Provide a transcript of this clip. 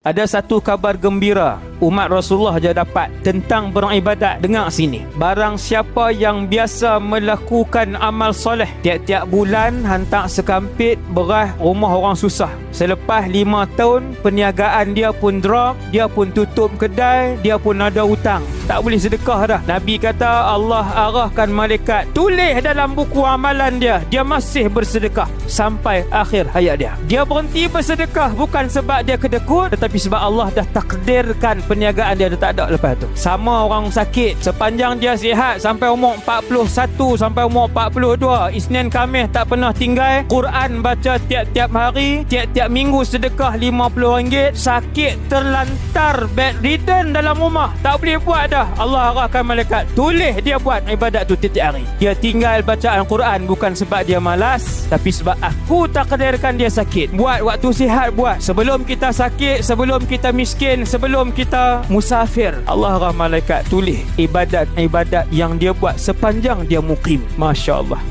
Ada satu kabar gembira umat Rasulullah je dapat tentang beribadat. Dengar sini. Barang siapa yang biasa melakukan amal soleh, tiap-tiap bulan hantar sekampit beras rumah orang susah. Selepas 5 tahun, perniagaan dia pun drop, dia pun tutup kedai, dia pun ada hutang. Tak boleh sedekah dah. Nabi kata Allah arahkan malaikat, tulis dalam buku amalan dia, dia masih bersedekah sampai akhir hayat dia. Dia berhenti bersedekah bukan sebab dia kedekut, tetapi sebab Allah dah takdirkan perniagaan dia dah tak ada lepas tu. Sama orang sakit, sepanjang dia sihat sampai umur 41 sampai umur 42, Isnin Khamis tak pernah tinggal, Quran baca tiap-tiap hari, tiap-tiap minggu sedekah RM50, sakit terlantar bedridden dalam rumah, tak boleh buat dah. Allah arahkan malaikat, tulis dia buat ibadat tu tiap-tiap hari. Dia tinggal bacaan Quran bukan sebab dia malas, tapi sebab aku takdirkan dia sakit. Buat waktu sihat, buat sebelum kita sakit, sebelum kita miskin, sebelum kita musafir. Allah arah malaikat tulis ibadat-ibadat yang dia buat sepanjang dia mukim. Masya Allah.